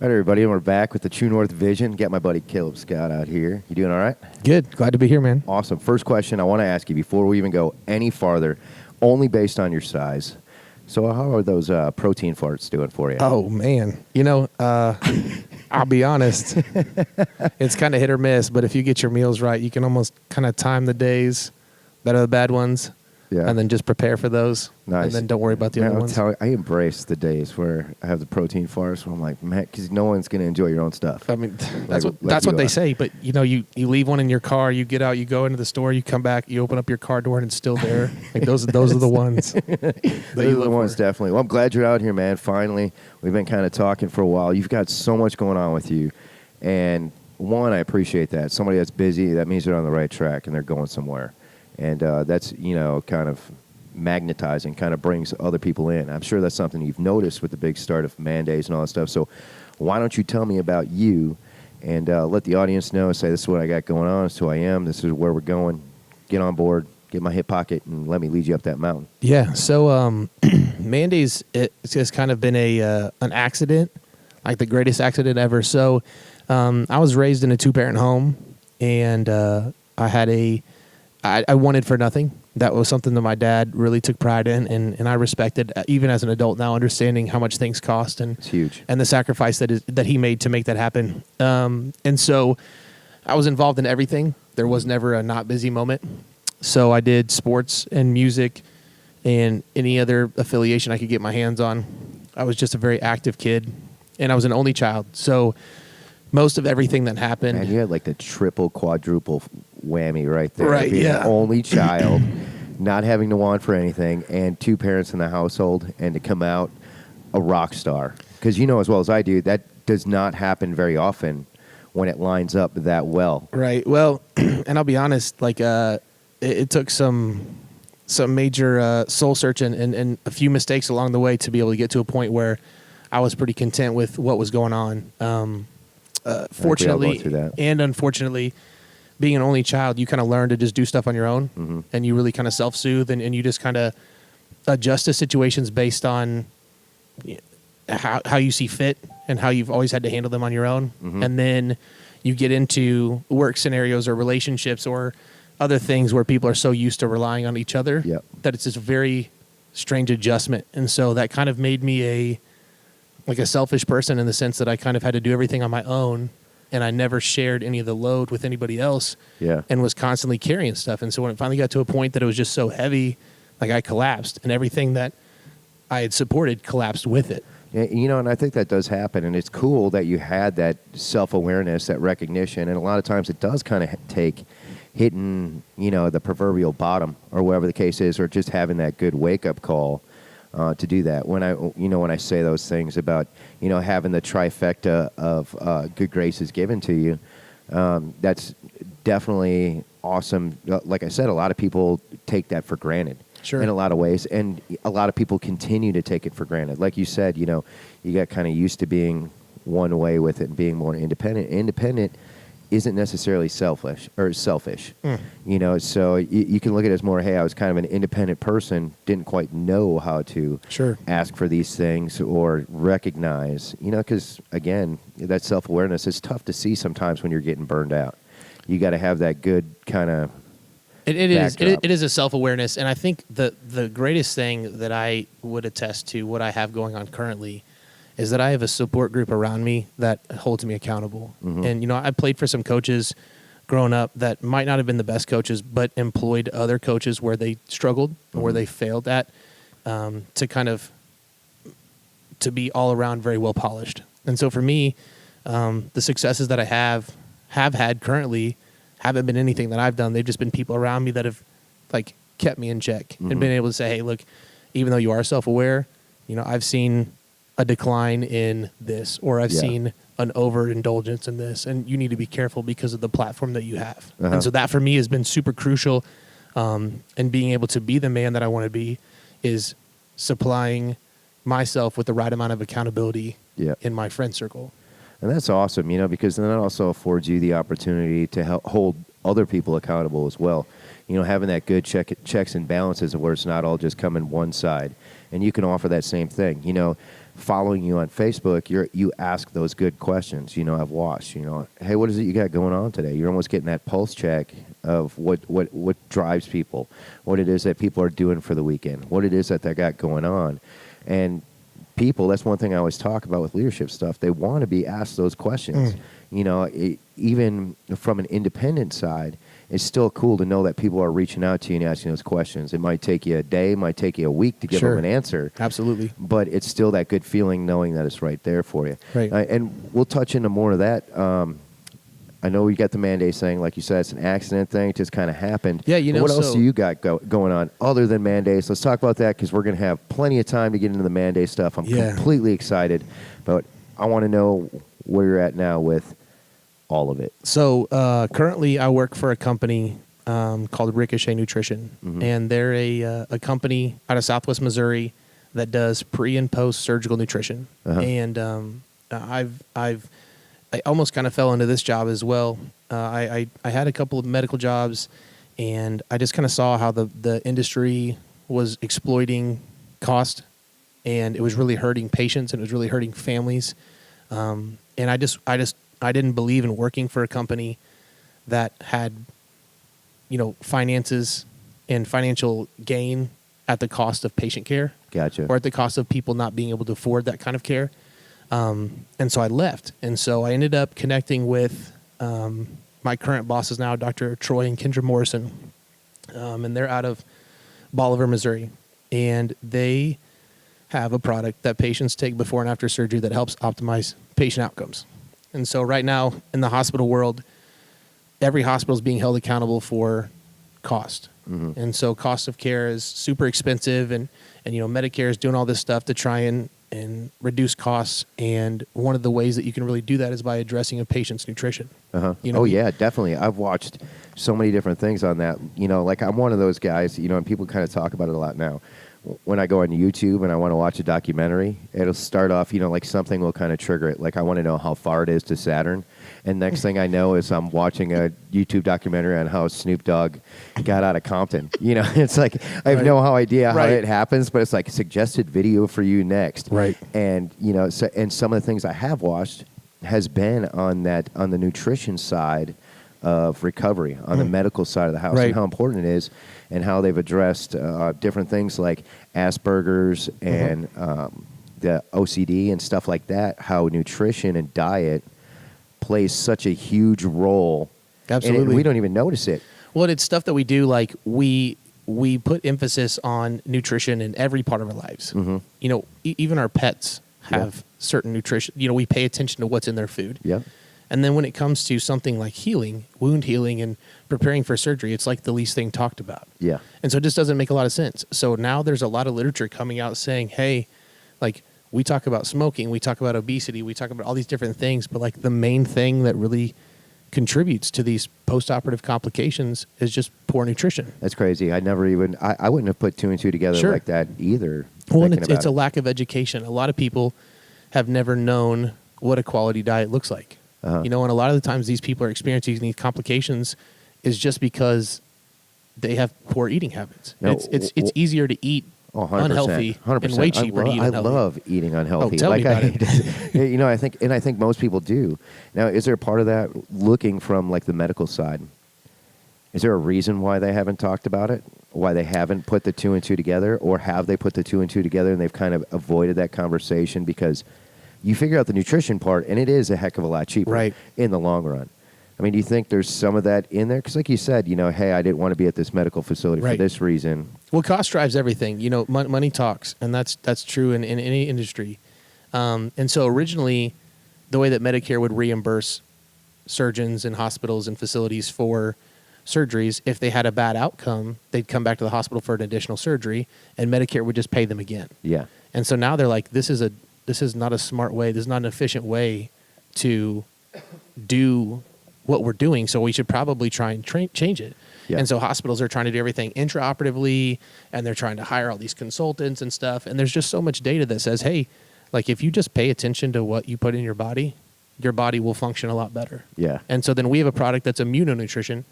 All right, everybody, and we're back with the True North Vision. Got my buddy Caleb Scott out here. You doing all right? Good. Glad to be here, man. Awesome. First question I want to ask you before we even go any farther, only based on your size. So how are those protein farts doing for you? Oh, man. I'll be honest. It's kind of hit or miss, but if you get your meals right, you can almost kind of time the days that are the bad ones. Yeah. And then just prepare for those. Nice. And then don't worry about the other ones. I embrace the days where I have the protein farts where I'm like, man, because no one's going to enjoy your own stuff. I mean, that's what they say. But, you leave one in your car, you get out, you go into the store, you come back, you open up your car door, and it's still there. Like those are the ones. Those are the ones, definitely. Well, I'm glad you're out here, man. Finally, we've been kind of talking for a while. You've got so much going on with you. And one, I appreciate that. Somebody that's busy, that means they're on the right track and they're going somewhere. And that's, kind of magnetizing, kind of brings other people in. I'm sure that's something you've noticed with the big start of mandates and all that stuff. So why don't you tell me about you and let the audience know, say this is what I got going on, this is who I am, this is where we're going. Get on board, get my hip pocket, and let me lead you up that mountain. Yeah, so mandates, it's just kind of been an accident, like the greatest accident ever. So I was raised in a two-parent home, and I wanted for nothing. That was something that my dad really took pride in, and I respected, even as an adult now, understanding how much things cost and it's huge, and the sacrifice that he made to make that happen. And so I was involved in everything. There was never a not busy moment. So I did sports and music and any other affiliation I could get my hands on. I was just a very active kid, and I was an only child. So most of everything that happened. Man, you had like the triple, quadruple whammy right there. Right, being yeah. An only child, not having to want for anything, and two parents in the household, and to come out a rock star. Because you know as well as I do, that does not happen very often when it lines up that well. Right. Well, and I'll be honest, it took some major soul searching and a few mistakes along the way to be able to get to a point where I was pretty content with what was going on. Fortunately and unfortunately, being an only child, you kind of learn to just do stuff on your own, and you really kind of self-soothe, and you just kind of adjust to situations based on how you see fit and how you've always had to handle them on your own. And then you get into work scenarios or relationships or other things where people are so used to relying on each other that it's just a very strange adjustment. And so that kind of made me a selfish person in the sense that I kind of had to do everything on my own, and I never shared any of the load with anybody else, and was constantly carrying stuff. And so when it finally got to a point that it was just so heavy, I collapsed, and everything that I had supported collapsed with it. Yeah, and I think that does happen, and it's cool that you had that self-awareness, that recognition, and a lot of times it does kind of take hitting, the proverbial bottom or whatever the case is, or just having that good wake-up call to do that. When I say those things about, having the trifecta of good graces given to you, that's definitely awesome. Like I said, a lot of people take that for granted. Sure. In a lot of ways, and a lot of people continue to take it for granted. Like you said, you got kind of used to being one way with it and being more independent. Independent isn't necessarily selfish. So you can look at it as more, hey, I was kind of an independent person, didn't quite know how to ask for these things or recognize, because, again, that self-awareness is tough to see sometimes when you're getting burned out. You got to have that good kind of It is a self-awareness, and I think the greatest thing that I would attest to what I have going on currently is that I have a support group around me that holds me accountable. And, I played for some coaches growing up that might not have been the best coaches, but employed other coaches where they struggled or where they failed at to be all around very well polished. And so for me, the successes that I have had currently haven't been anything that I've done. They've just been people around me that have kept me in check and been able to say, hey, look, even though you are self-aware, I've seen a decline in this, or I've seen an overindulgence in this, and you need to be careful because of the platform that you have. And so that for me has been super crucial. And being able to be the man that I want to be is supplying myself with the right amount of accountability in my friend circle. And that's awesome, because then that also affords you the opportunity to help hold other people accountable as well. having that good checks and balances of where it's not all just coming one side. And you can offer that same thing. Following you on Facebook, you ask those good questions. I've watched. Hey, what is it you got going on today? You're almost getting that pulse check of what drives people, what it is that people are doing for the weekend, what it is that they got going on, and people. That's one thing I always talk about with leadership stuff. They want to be asked those questions. Even from an independent side, it's still cool to know that people are reaching out to you and asking those questions. It might take you a day, it might take you a week to give them an answer. Absolutely. But it's still that good feeling knowing that it's right there for you. Right. And we'll touch into more of that. I know we got the mandate saying, like you said, it's an accident thing. It just kind of happened. Yeah, what else do you got going on other than mandates? Let's talk about that because we're going to have plenty of time to get into the mandate stuff. I'm completely excited. But I want to know where you're at now with all of it. So currently I work for a company called Ricochet Nutrition. Mm-hmm. And they're a company out of Southwest Missouri that does pre- and post-surgical nutrition. Uh-huh. And I almost kind of fell into this job as well. I had a couple of medical jobs, and I just kind of saw how the industry was exploiting cost, and it was really hurting patients, and it was really hurting families. And I didn't believe in working for a company that had, finances and financial gain at the cost of patient care. Gotcha. Or at the cost of people not being able to afford that kind of care. And so I left. And so I ended up connecting with my current bosses now, Dr. Troy and Kendra Morrison. And they're out of Bolivar, Missouri. And they have a product that patients take before and after surgery that helps optimize patient outcomes. And so right now in the hospital world, every hospital is being held accountable for cost. Mm-hmm. And so cost of care is super expensive. And Medicare is doing all this stuff to try and reduce costs. And one of the ways that you can really do that is by addressing a patient's nutrition. Uh-huh. Yeah, definitely. I've watched so many different things on that. Like I'm one of those guys, and people kind of talk about it a lot now. When I go on YouTube and I want to watch a documentary, it'll start off, like something will kind of trigger it. Like I want to know how far it is to Saturn. And next thing I know is I'm watching a YouTube documentary on how Snoop Dogg got out of Compton. It's like I have no idea how it happens, but it's like a suggested video for you next. Right. And, and some of the things I have watched has been on the nutrition side of recovery, on the medical side of the house, and how important it is, and how they've addressed different things like Asperger's and the OCD and stuff like that, how nutrition and diet plays such a huge role. Absolutely. And we don't even notice it. Well, it's stuff that we do, like we put emphasis on nutrition in every part of our lives. Mm-hmm. Even our pets have certain nutrition. We pay attention to what's in their food. Yeah. And then when it comes to something like healing, wound healing, and preparing for surgery, it's like the least thing talked about. Yeah. And so it just doesn't make a lot of sense. So now there's a lot of literature coming out saying, hey, like we talk about smoking, we talk about obesity, we talk about all these different things, but like the main thing that really contributes to these post-operative complications is just poor nutrition. That's crazy. I wouldn't have put two and two together like that either. Well, and it's a lack of education. A lot of people have never known what a quality diet looks like. Uh-huh. And a lot of the times these people are experiencing these complications is just because they have poor eating habits. No, it's easier to eat unhealthy 100%. And way cheaper to eat unhealthy. I love eating unhealthy. Tell me about it. I think most people do. Now, is there a part of that looking from like the medical side? Is there a reason why they haven't talked about it? Why they haven't put the two and two together? Or have they put the two and two together and they've kind of avoided that conversation because you figure out the nutrition part, and it is a heck of a lot cheaper in the long run. I mean, do you think there's some of that in there? Because like you said, hey, I didn't want to be at this medical facility for this reason. Well, cost drives everything. Money talks, and that's true in any industry. And so originally, the way that Medicare would reimburse surgeons and hospitals and facilities for surgeries, if they had a bad outcome, they'd come back to the hospital for an additional surgery, and Medicare would just pay them again. Yeah. And so now they're like, this is not a smart way. This is not an efficient way to do what we're doing. So we should probably try and change it. Yeah. And so hospitals are trying to do everything intraoperatively, and they're trying to hire all these consultants and stuff. And there's just so much data that says, hey, like if you just pay attention to what you put in your body will function a lot better. Yeah. And so then we have a product that's immunonutrition,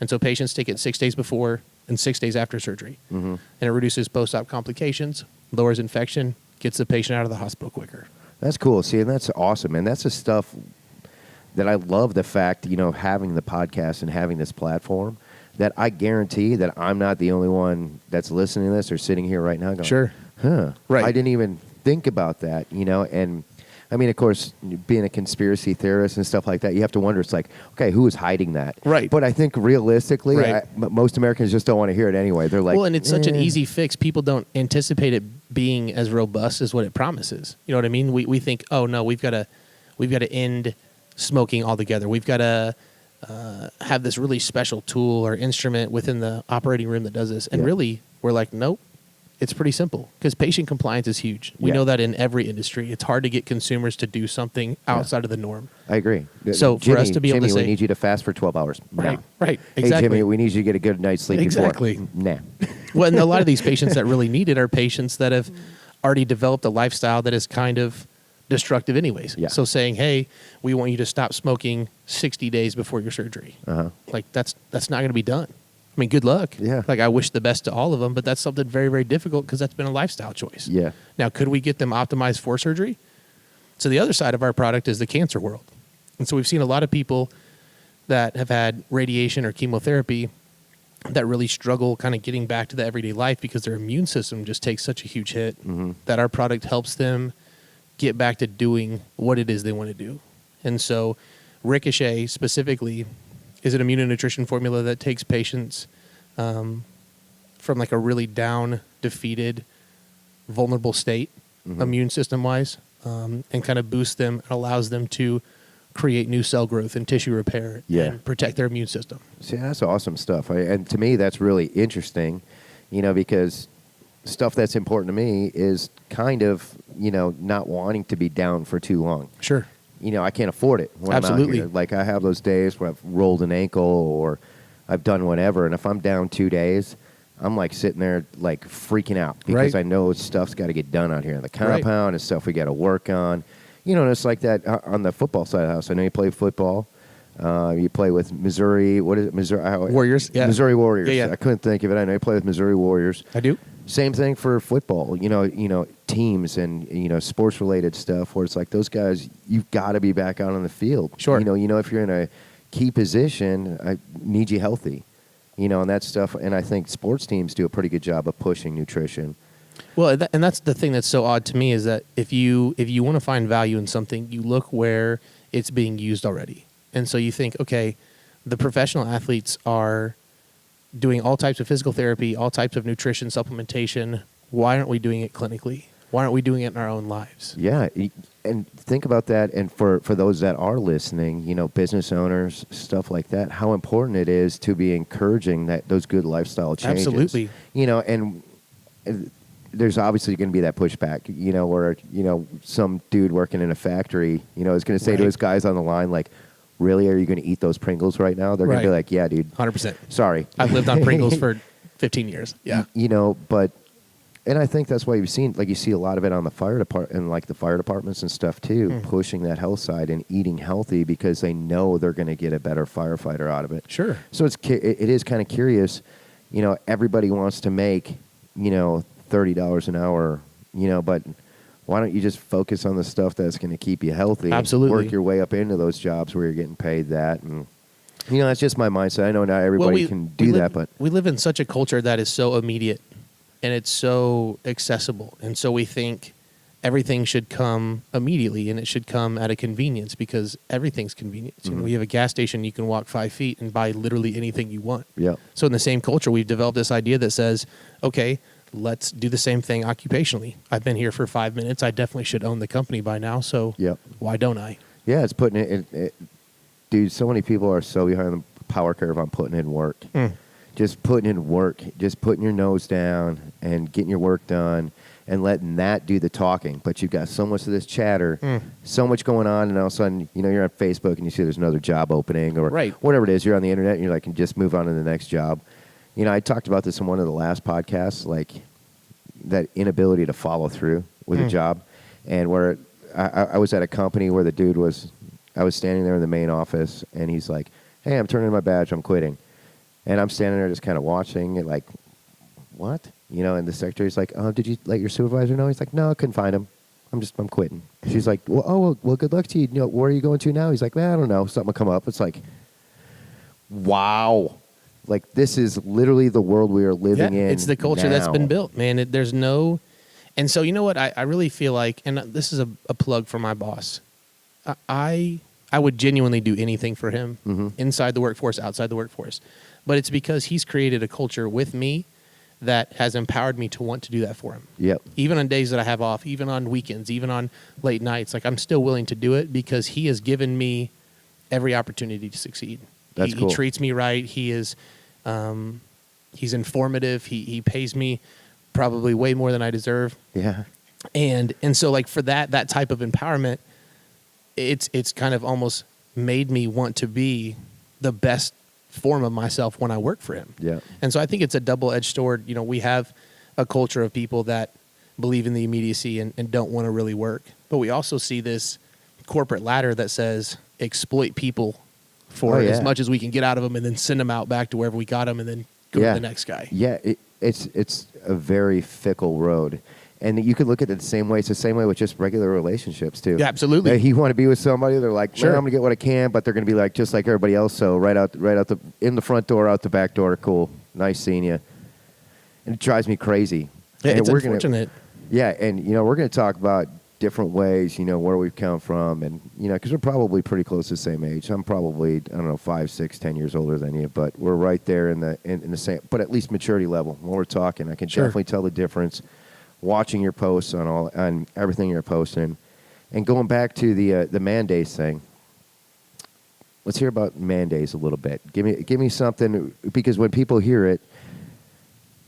And so patients take it 6 days before and 6 days after surgery. And it reduces post-op complications, lowers infection, gets the patient out of the hospital quicker. That's cool. See, and that's awesome. And that's the stuff that I love, the fact, having the podcast and having this platform, that I guarantee that I'm not the only one that's listening to this or sitting here right now going, sure. Right. I didn't even think about that, and I mean, of course, being a conspiracy theorist and stuff like that, you have to wonder, it's like, okay, who is hiding that? Right. But I think realistically, right. Most Americans just don't want to hear it anyway. They're like, well, and it's such an easy fix. People don't anticipate it being as robust as what it promises. You know what I mean? We think, oh no, we've got to end smoking altogether. We've got to have this really special tool or instrument within the operating room that does this. And really, we're like, nope. It's pretty simple because patient compliance is huge. We know that in every industry. It's hard to get consumers to do something outside of the norm. I agree. So Jimmy, for us to be able to say, we need you to fast for 12 hours. Right, nah. right, Hey, exactly. Jimmy, we need you to get a good night's sleep exactly. before. Nah. Well, and a lot of these patients that really need it are patients that have already developed a lifestyle that is kind of destructive anyways. Yeah. So saying, hey, we want you to stop smoking 60 days before your surgery. Like that's not going to be done. I mean, good luck. Yeah. Like I wish the best to all of them, but that's something very, very difficult because that's been a lifestyle choice. Yeah. Now, could we get them optimized for surgery? So the other side of our product is the cancer world. And so we've seen a lot of people that have had radiation or chemotherapy that really struggle kind of getting back to the everyday life because their immune system just takes such a huge hit that our product helps them get back to doing what it is they want to do. And so Ricochet specifically is an immunonutrition formula that takes patients from like a really down, defeated, vulnerable state, immune system-wise, and kind of boosts them and allows them to create new cell growth and tissue repair and protect their immune system. See, that's awesome stuff. And to me, that's really interesting, because stuff that's important to me is kind of, not wanting to be down for too long. Sure. I can't afford it when Absolutely. I'm out here. Like, I have those days where I've rolled an ankle or I've done whatever, and if I'm down 2 days, I'm, like, sitting there, like, freaking out because I know stuff's got to get done out here in the compound and stuff we got to work on. And it's like that on the football side of the house. I know you play football. You play with Missouri. What is it? Missouri Warriors. Yeah. Missouri Warriors. Yeah. I couldn't think of it. I know you play with Missouri Warriors. I do. Same thing for football, teams and, sports-related stuff where it's like those guys, you've got to be back out on the field. Sure. If you're in a key position, I need you healthy, and that stuff. And I think sports teams do a pretty good job of pushing nutrition. Well, and that's the thing that's so odd to me is that if you want to find value in something, you look where it's being used already. And so you think, okay, the professional athletes are doing all types of physical therapy, all types of nutrition, supplementation. Why aren't we doing it clinically? Why aren't we doing it in our own lives? Yeah, and think about that. And for those that are listening, business owners, stuff like that, how important it is to be encouraging those good lifestyle changes. Absolutely. And there's obviously going to be that pushback, where, some dude working in a factory, is going to say to his guys on the line, like, really, are you going to eat those Pringles right now? They're going to be like, yeah, dude. 100%. Sorry. I've lived on Pringles for 15 years. Yeah. And I think that's why you see a lot of it on the fire department and like the fire departments and stuff too, pushing that health side and eating healthy because they know they're going to get a better firefighter out of it. Sure. So it is kind of curious, everybody wants to make, $30 an hour, but why don't you just focus on the stuff that's going to keep you healthy? Absolutely. Work your way up into those jobs where you're getting paid that. And, that's just my mindset. I know not everybody can do that, but we live in such a culture that is so immediate and it's so accessible. And so we think everything should come immediately and it should come at a convenience because everything's convenience. We have a gas station, you can walk 5 feet and buy literally anything you want. Yeah. So in the same culture, we've developed this idea that says, okay, let's do the same thing occupationally. I've been here for 5 minutes. I definitely should own the company by now. So why don't I? Yeah, it's putting it, dude, so many people are so behind the power curve on putting in work. Just putting in work, just putting your nose down and getting your work done and letting that do the talking. But you've got so much of this chatter, so much going on, and all of a sudden, you're on Facebook and you see there's another job opening or whatever it is. You're on the internet and you're like, and just move on to the next job. I talked about this in one of the last podcasts, like that inability to follow through with a job. And where I was at a company where the dude I was standing there in the main office and he's like, hey, I'm turning in my badge, I'm quitting. And I'm standing there just kind of watching it like, what? You know, and the secretary's like, oh, did you let your supervisor know? He's like, no, I couldn't find him. I'm quitting. She's like, well, good luck to you. You know, where are you going to now? He's like, I don't know. Something will come up. It's like, wow. Like, this is literally the world we are living in. It's the culture that's been built, man. There's no... And so, you know what? I really feel like, and this is a plug for my boss. I would genuinely do anything for him inside the workforce, outside the workforce. But it's because he's created a culture with me that has empowered me to want to do that for him. Yep. Even on days that I have off, even on weekends, even on late nights, like I'm still willing to do it because he has given me every opportunity to succeed. That's cool. He treats me right. He is, he's informative. He pays me probably way more than I deserve. Yeah. And so like for that type of empowerment, it's kind of almost made me want to be the best form of myself when I work for him. Yeah. And so I think it's a double-edged sword. You know, we have a culture of people that believe in the immediacy and don't want to really work. But we also see this corporate ladder that says exploit people for as much as we can get out of them and then send them out back to wherever we got them and then go to the next guy. Yeah, it's a very fickle road. And you could look at it the same way. It's the same way with just regular relationships, too. Yeah, absolutely. Like, you want to be with somebody, they're like, sure, I'm going to get what I can, but they're going to be like, just like everybody else. So right out in the front door, out the back door, cool. Nice seeing you. And it drives me crazy. Yeah, and it's unfortunate. And, you know, we're going to talk about different ways, you know, where we've come from. And, you know, because we're probably pretty close to the same age. I'm probably, I don't know, 5, 6, 10 years older than you. But we're right there in the same, but at least maturity level. When we're talking, I can definitely tell the difference. Watching your posts on everything you're posting, and going back to the man days thing. Let's hear about man days a little bit. Give me something, because when people hear it,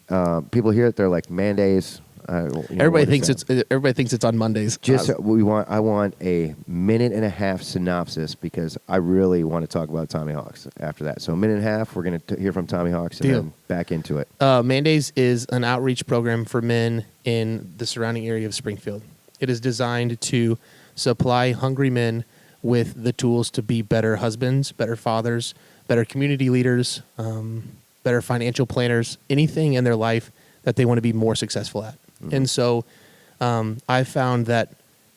they're like, man days. Everybody thinks it's on Mondays. I want a minute and a half synopsis, because I really want to talk about Tommy Hawks after that. So a minute and a half, we're going to hear from Tommy Hawks and then back into it. Man Days is an outreach program for men in the surrounding area of Springfield. It is designed to supply hungry men with the tools to be better husbands, better fathers, better community leaders, better financial planners, anything in their life that they want to be more successful at. Mm-hmm. And so I found that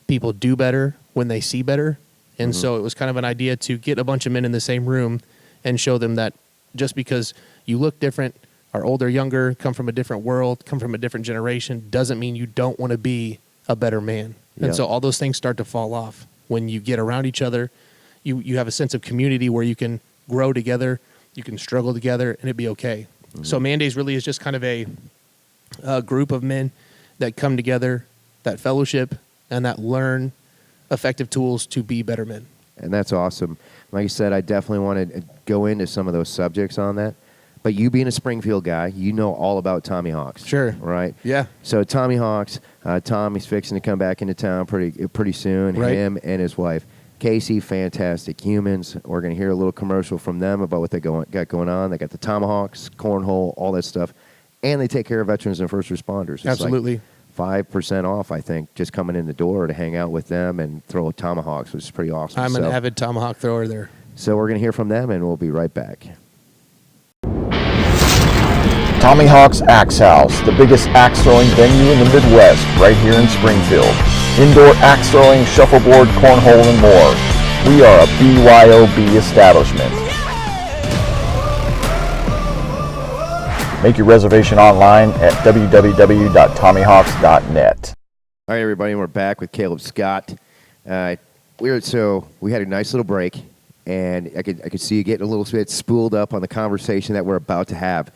people do better when they see better. And so it was kind of an idea to get a bunch of men in the same room and show them that just because you look different, are older, younger, come from a different world, come from a different generation, doesn't mean you don't want to be a better man. And so all those things start to fall off when you get around each other. You have a sense of community where you can grow together, you can struggle together, and it'd be okay. Mm-hmm. So Man Days really is just kind of a group of men that come together, that fellowship, and that learn effective tools to be better men. And that's awesome. Like I said, I definitely want to go into some of those subjects on that. But you being a Springfield guy, you know all about Tommy Hawks. Sure. Right? Yeah. So Tommy Hawks, Tommy's fixing to come back into town pretty soon. Right. Him and his wife. Casey, fantastic humans. We're going to hear a little commercial from them about what they got going on. They got the Tomahawks, cornhole, all that stuff. And they take care of veterans and first responders. It's absolutely. Like 5% off, I think, just coming in the door to hang out with them and throw tomahawks, which is pretty awesome. I'm an avid tomahawk thrower there. So we're going to hear from them, and we'll be right back. Tommy Hawk's Axe House, the biggest axe throwing venue in the Midwest, right here in Springfield. Indoor axe throwing, shuffleboard, cornhole, and more. We are a BYOB establishment. Make your reservation online at www.tommyhawks.net. All right, everybody, we're back with Caleb Scott. We had a nice little break, and I could see you getting a little bit spooled up on the conversation that we're about to have.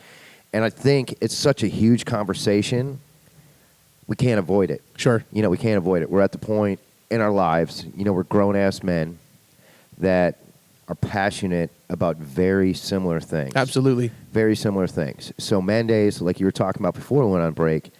And I think it's such a huge conversation, we can't avoid it. Sure. You know, we can't avoid it. We're at the point in our lives, you know, we're grown-ass men that are passionate about very similar things. Absolutely. Very similar things. So Man Days, like you were talking about before we went on break,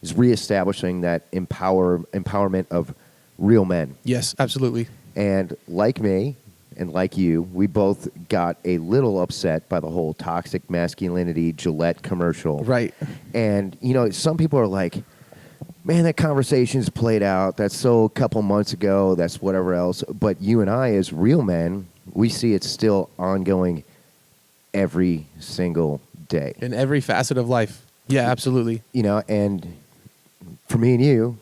is reestablishing that empowerment of real men. Yes, absolutely. And like me and like you, we both got a little upset by the whole toxic masculinity Gillette commercial. Right. And, you know, some people are like, man, that conversation's played out. That's so a couple months ago. That's whatever else. But you and I, as real men, we see it's still ongoing every single day. In every facet of life. Yeah, absolutely. You know, and for me and you,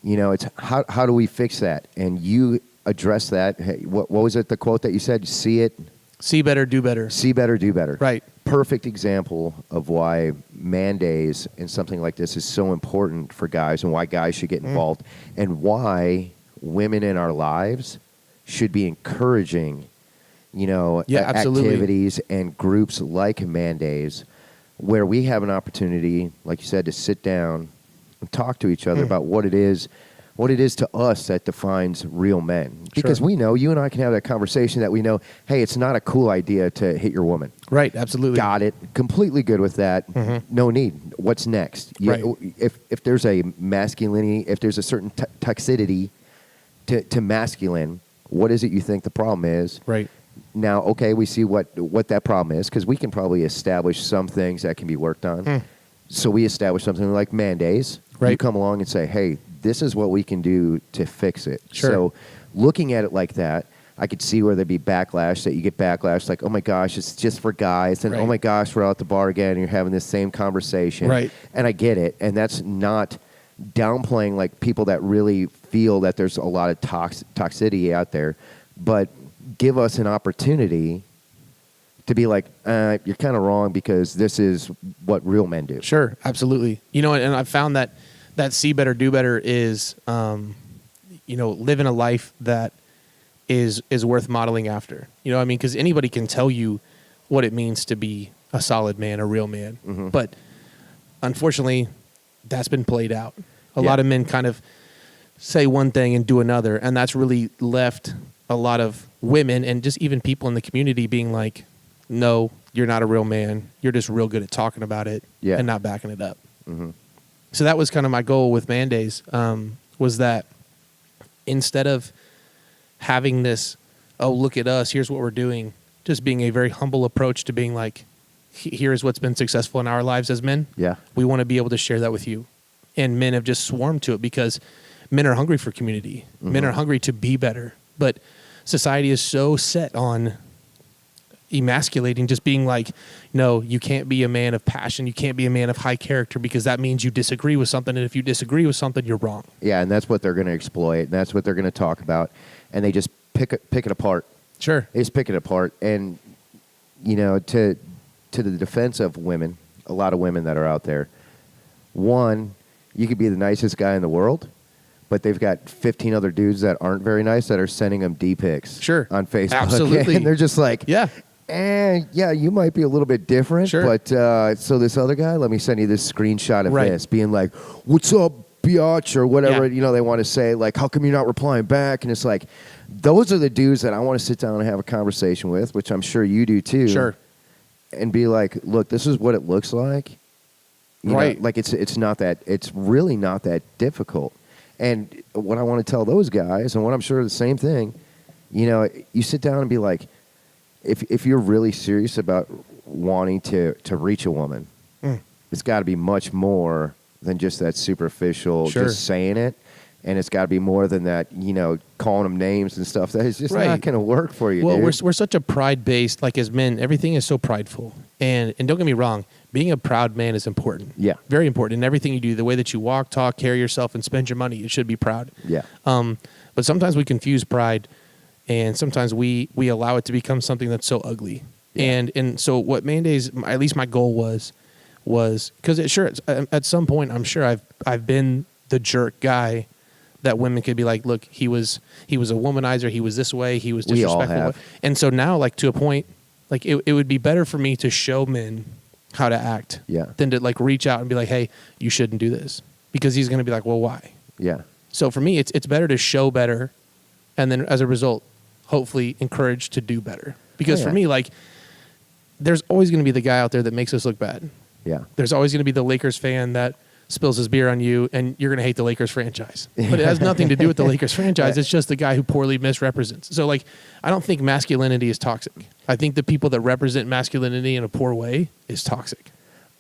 you know, it's how do we fix that? And you address that. Hey, what was it, the quote that you said? See it. See better, do better. See better, do better. Right. Perfect example of why man days and something like this is so important for guys and why guys should get involved and why women in our lives should be encouraging, you know, activities and groups like man days where we have an opportunity, like you said, to sit down and talk to each other about what it is to us that defines real men. Because we know, you and I can have that conversation that we know, hey, it's not a cool idea to hit your woman. Right, absolutely. Got it. Completely good with that. No need. What's next? If there's a masculinity, if there's a certain toxicity to masculine, what is it you think the problem is? Right. Now, okay, we see what that problem is because we can probably establish some things that can be worked on. So we establish something like man days. Right. You come along and say, hey, this is what we can do to fix it. Sure. So looking at it like that, I could see where there'd be backlash, that you get backlash like, oh my gosh, it's just for guys. And oh my gosh, we're out at the bar again and you're having this same conversation. Right. And I get it. And that's not downplaying like people that really feel that there's a lot of toxicity out there. But give us an opportunity to be like, you're kind of wrong because this is what real men do. Sure, absolutely. You know, and I've found that see better, do better is, you know, living a life that is worth modeling after. You know what I mean? Because anybody can tell you what it means to be a solid man, a real man. But unfortunately, that's been played out. A lot of men kind of say one thing and do another, and that's really left a lot of women and just even people in the community being like, no, you're not a real man. You're just real good at talking about it and not backing it up. So that was kind of my goal with Man Days, was that instead of having this, oh, look at us, here's what we're doing, just being a very humble approach to being like, here's what's been successful in our lives as men. Yeah. We want to be able to share that with you. And men have just swarmed to it because men are hungry for community. Men are hungry to be better. But society is so set on emasculating, just being like, no, you can't be a man of passion. You can't be a man of high character because that means you disagree with something. And if you disagree with something, you're wrong. Yeah, and that's what they're going to exploit. And that's what they're going to talk about. And they just pick it apart. Sure. They just pick it apart. And, you know, to the defense of women, a lot of women that are out there, one, you could be the nicest guy in the world, but they've got 15 other dudes that aren't very nice that are sending them D-pics on Facebook. Absolutely. And they're just like, yeah, you might be a little bit different, but so this other guy, let me send you this screenshot of this, being like, what's up, biatch, or whatever, you know, they want to say, like, how come you're not replying back? And it's like, those are the dudes that I want to sit down and have a conversation with, which I'm sure you do too. Sure. And be like, look, this is what it looks like. You know, like it's not that, it's really not that difficult. And what I want to tell those guys, and what I'm sure the same thing, you know, you sit down and be like, if you're really serious about wanting to reach a woman, it's got to be much more than just that superficial, just saying it. And it's got to be more than that, you know, calling them names and stuff. That is just not going to work for you, well, dude. We're such a pride-based, like as men, everything is so prideful. And don't get me wrong, being a proud man is important. Yeah. Very important. In everything you do, the way that you walk, talk, carry yourself, and spend your money, you should be proud. Yeah. But sometimes we confuse pride, and sometimes we allow it to become something that's so ugly. Yeah. And so what Man Days, at least my goal was because at some point, I'm sure I've been the jerk guy that women could be like, look, he was a womanizer, he was this way, he was disrespectful. We all have. And so now, like, to a point, like it would be better for me to show men how to act than to like reach out and be like, hey, you shouldn't do this, because he's going to be like, well, why? Yeah. So for me, it's better to show better, and then as a result, hopefully encourage to do better. Because for me, like, there's always going to be the guy out there that makes us look bad. Yeah. There's always going to be the Lakers fan that spills his beer on you, and you're going to hate the Lakers franchise. But it has nothing to do with the Lakers franchise. It's just the guy who poorly misrepresents. So, like, I don't think masculinity is toxic. I think the people that represent masculinity in a poor way is toxic.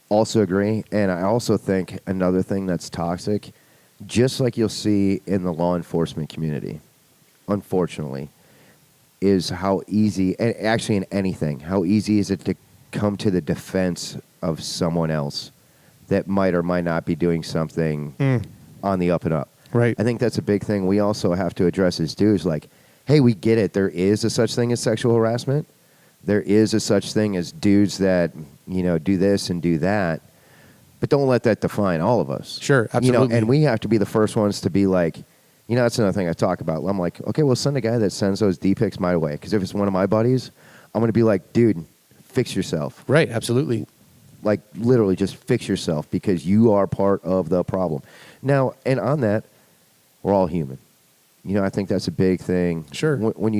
Also agree. And I also think another thing that's toxic, just like you'll see in the law enforcement community, unfortunately, is how easy, and actually in anything, how easy is it to come to the defense of someone else that might or might not be doing something on the up and up. Right. I think that's a big thing we also have to address as dudes. Like, hey, we get it. There is a such thing as sexual harassment. There is a such thing as dudes that, do this and do that. But don't let that define all of us. Sure, absolutely. And we have to be the first ones to be like, that's another thing I talk about. I'm like, okay, well, send a guy that sends those D-pics my way. Because if it's one of my buddies, I'm going to be like, dude, fix yourself. Right, absolutely. Like, literally just fix yourself because you are part of the problem. Now, and on that, we're all human. I think that's a big thing. Sure. When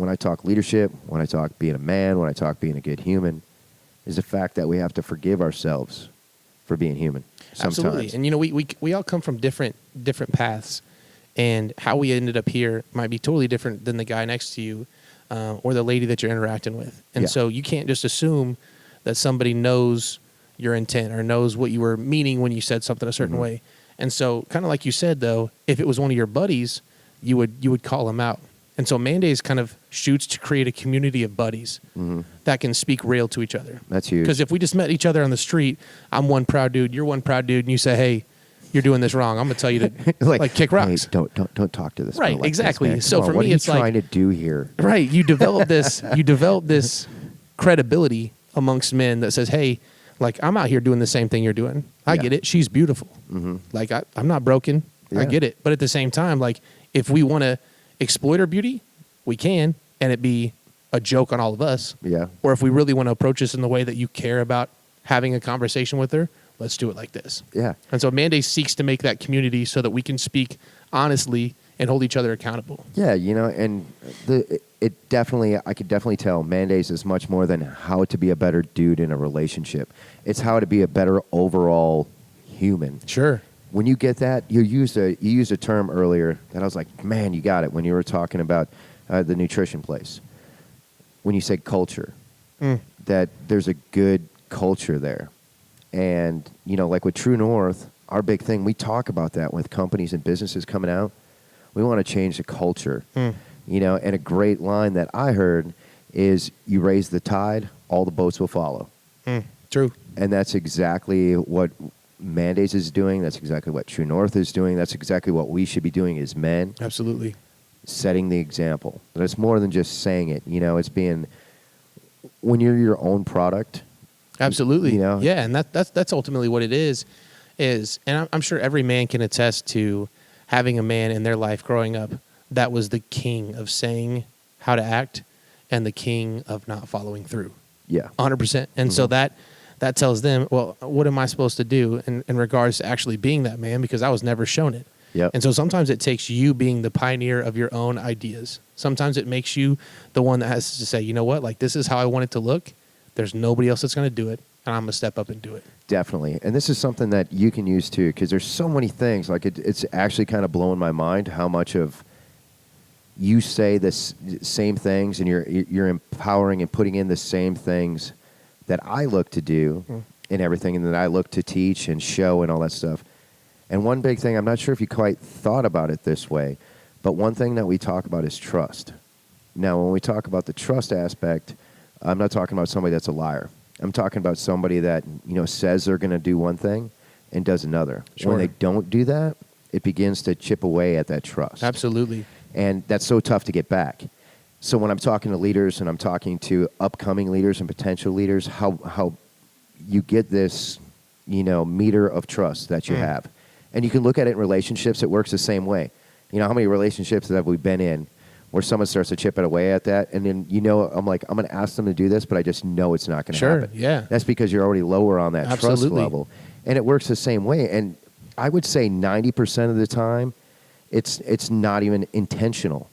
I talk leadership, when I talk being a man, when I talk being a good human, is the fact that we have to forgive ourselves for being human sometimes. Absolutely. And, we all come from different paths. And how we ended up here might be totally different than the guy next to you or the lady that you're interacting with. And so you can't just assume that somebody knows your intent or knows what you were meaning when you said something a certain way. And so, kind of like you said, though, if it was one of your buddies, you would call him out. And so Mandays kind of shoots to create a community of buddies that can speak real to each other. That's huge. Because if we just met each other on the street, I'm one proud dude, you're one proud dude, and you say, hey, you're doing this wrong, I'm going to tell you to like kick rocks. Hey, don't talk to this. Right, like exactly. This, So for what me, it's like, what are you trying to do here? Right, you develop this credibility amongst men that says, hey, like, I'm out here doing the same thing you're doing. I get it. She's beautiful. Like, I'm not broken. I get it. But at the same time, like, if we want to exploit her beauty, we can, and it be a joke on all of us. Yeah. Or if we really want to approach this in the way that you care about having a conversation with her, let's do it like this. Yeah. And so Mandate seeks to make that community so that we can speak honestly and hold each other accountable. Yeah, and I could definitely tell Mandates is much more than how to be a better dude in a relationship. It's how to be a better overall human. Sure. When you get that, you used a term earlier that I was like, man, you got it when you were talking about the nutrition place. When you said culture, that there's a good culture there. And, like with True North, our big thing, we talk about that with companies and businesses coming out. We want to change the culture. And a great line that I heard is, you raise the tide, all the boats will follow. True. And that's exactly what Mandates is doing. That's exactly what True North is doing. That's exactly what we should be doing as men. Absolutely. Setting the example. But it's more than just saying it. It's being, when you're your own product. Absolutely. Yeah, and that's ultimately what it is, and I'm sure every man can attest to having a man in their life growing up that was the king of saying how to act and the king of not following through. Yeah. 100%. And so that tells them, well, what am I supposed to do in regards to actually being that man, because I was never shown it. Yep. And so sometimes it takes you being the pioneer of your own ideas. Sometimes it makes you the one that has to say, you know what, like, this is how I want it to look. There's nobody else that's going to do it, and I'm going to step up and do it. Definitely. And this is something that you can use too, because there's so many things. Like, it's actually kind of blowing my mind how much of you say the same things, and you're empowering and putting in the same things that I look to do and everything, and that I look to teach and show and all that stuff. And one big thing, I'm not sure if you quite thought about it this way, but one thing that we talk about is trust. Now, when we talk about the trust aspect, I'm not talking about somebody that's a liar. I'm talking about somebody that, says they're going to do one thing and does another. Sure. When they don't do that, it begins to chip away at that trust. Absolutely. And that's so tough to get back. So when I'm talking to leaders and I'm talking to upcoming leaders and potential leaders, how you get this, meter of trust that you have. And you can look at it in relationships. It works the same way. How many relationships have we been in where someone starts to chip it away at that, and then I'm like, I'm going to ask them to do this, but I just know it's not going to happen. Yeah. That's because you're already lower on that trust level. And it works the same way. And I would say 90% of the time, it's not even intentional.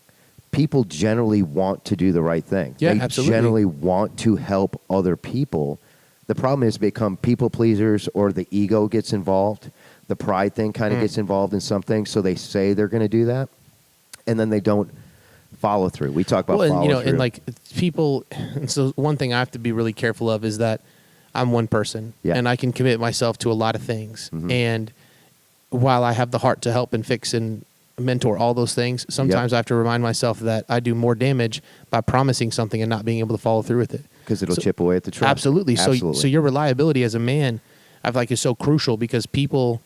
People generally want to do the right thing. Yeah, they absolutely. generally want to help other people. The problem is become people pleasers, or the ego gets involved. The pride thing kind of gets involved in something, so they say they're going to do that, and then they don't follow through. We talk about follow through. And like people, and so one thing I have to be really careful of is that I'm one person, and I can commit myself to a lot of things. And while I have the heart to help and fix and mentor all those things, sometimes I have to remind myself that I do more damage by promising something and not being able to follow through with it. because it'll chip away at the trust. Absolutely. So your reliability as a man, I feel like, is so crucial because people,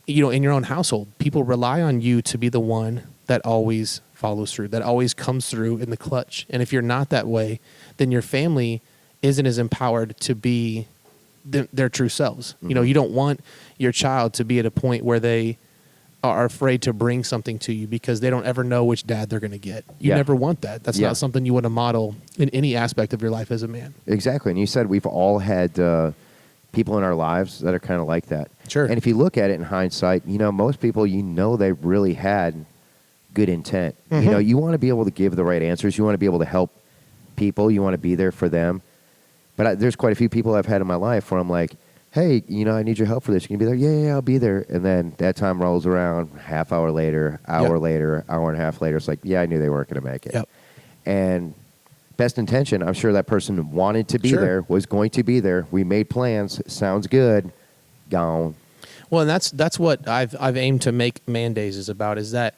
in your own household, people rely on you to be the one that always follows through, that always comes through in the clutch. And if you're not that way, then your family isn't as empowered to be their true selves. Mm-hmm. You don't want your child to be at a point where they are afraid to bring something to you because they don't ever know which dad they're going to get. You never want that. That's not something you want to model in any aspect of your life as a man. Exactly. And you said we've all had people in our lives that are kind of like that. Sure. And if you look at it in hindsight, most people, they really had good intent. Mm-hmm. You want to be able to give the right answers. You want to be able to help people. You want to be there for them. But there's quite a few people I've had in my life where I'm like, hey, I need your help for this. You can be there? Yeah, I'll be there. And then that time rolls around, half hour later, hour later, hour and a half later. It's like, yeah, I knew they weren't going to make it. Yep. And best intention, I'm sure that person wanted to be there, was going to be there. We made plans. Sounds good. Gone. Well, and that's what I've aimed to make Man Days is about, is that,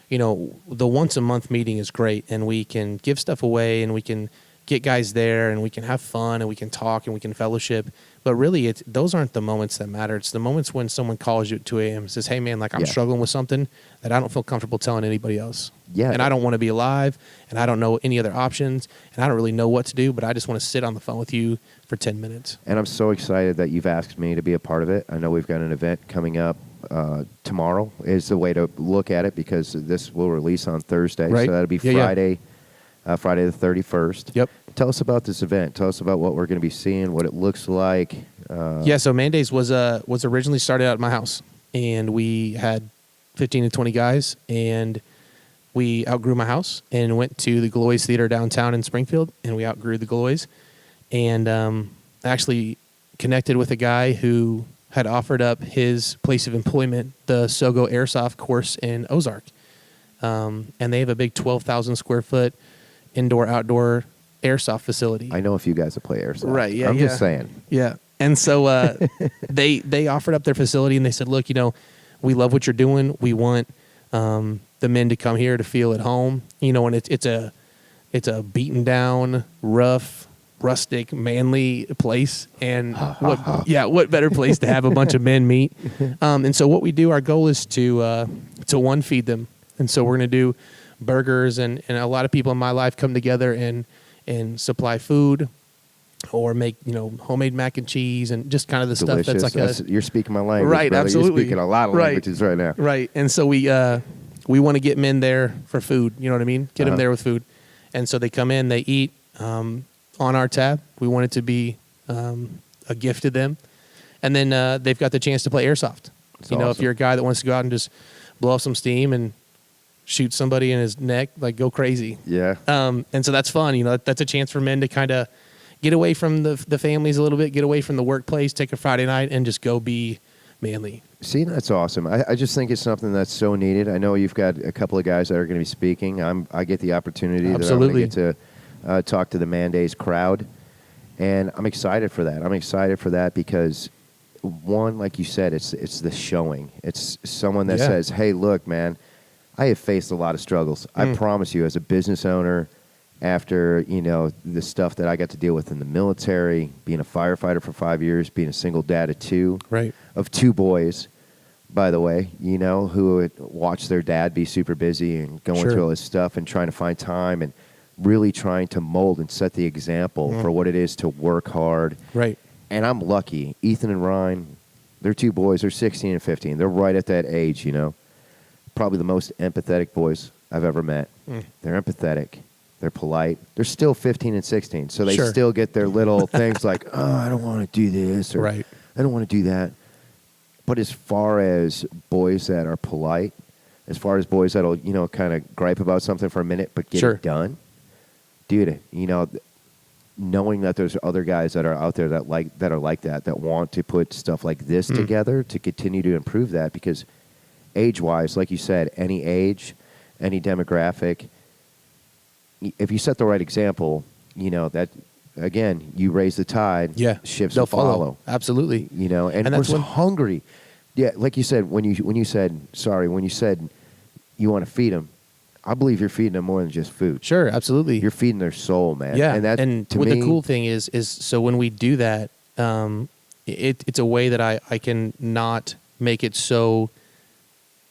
the once a month meeting is great and we can give stuff away and we can get guys there and we can have fun and we can talk and we can fellowship. But really, those aren't the moments that matter. It's the moments when someone calls you at 2 a.m. and says, hey, man, I'm struggling with something that I don't feel comfortable telling anybody else. Yeah. And I don't want to be alive and I don't know any other options and I don't really know what to do, but I just want to sit on the phone with you for 10 minutes. And I'm so excited that you've asked me to be a part of it. I know we've got an event coming up tomorrow is the way to look at it because this will release on Thursday. Right. So that'll be Friday. Friday the 31st. Yep. Tell us about this event. Tell us about what we're going to be seeing, what it looks like. So Man Days was originally started out at my house, and we had 15 to 20 guys, and we outgrew my house and went to the Galois Theater downtown in Springfield, and we outgrew the Galois, and actually connected with a guy who had offered up his place of employment, the Sogo Airsoft course in Ozark, and they have a big 12,000 square foot indoor-outdoor airsoft facility. I know a few guys that play airsoft. Right, yeah. I'm just saying. Yeah. And so they offered up their facility and they said, look, we love what you're doing. We want the men to come here to feel at home. And it's a beaten down, rough, rustic, manly place. And what better place to have a bunch of men meet? And so what we do, our goal is to feed them. And so we're going to do burgers, and a lot of people in my life come together and supply food or make homemade mac and cheese and just kind of the Delicious. Stuff that's you're speaking my language, right, brother. absolutely. You're speaking a lot of languages right now. Right. And so we want to get men there for food, you know what I mean? Get them there with food. And so they come in, they eat on our tab. We want it to be a gift to them. And then they've got the chance to play airsoft. That's awesome. If you're a guy that wants to go out and just blow off some steam and shoot somebody in his neck, go crazy. Yeah. And so that's fun. That's a chance for men to kind of get away from the families a little bit, get away from the workplace, take a Friday night, and just go be manly. See, that's awesome. I just think it's something that's so needed. I know you've got a couple of guys that are going to be speaking. I get the opportunity that I'm going to get to talk to the Man Days crowd, and I'm excited for that. I'm excited for that because, one, like you said, it's the showing. It's someone that says, hey, look, man, I have faced a lot of struggles. I promise you, as a business owner, after, the stuff that I got to deal with in the military, being a firefighter for 5 years, being a single dad of two, of two boys, by the way, who would watch their dad be super busy and going through all this stuff and trying to find time and really trying to mold and set the example for what it is to work hard. Right. And I'm lucky. Ethan and Ryan, they're two boys. They're 16 and 15. They're right at that age, Probably the most empathetic boys I've ever met. They're empathetic. They're polite. They're still 15 and 16, so they still get their little things like, oh, I don't want to do this, or I don't want to do that. But as far as boys that are polite, as far as boys that'll, kind of gripe about something for a minute but get it done, dude, knowing that there's other guys that are out there that are like that want to put stuff like this together to continue to improve that, because age-wise, like you said, any age, any demographic, if you set the right example, that, again, you raise the tide, ships will follow. Absolutely. And that's we're hungry. Yeah, like you said, when you said you want to feed them, I believe you're feeding them more than just food. Sure, absolutely. You're feeding their soul, man. Yeah, and to what me, the cool thing is so when we do that, it's a way that I can not make it so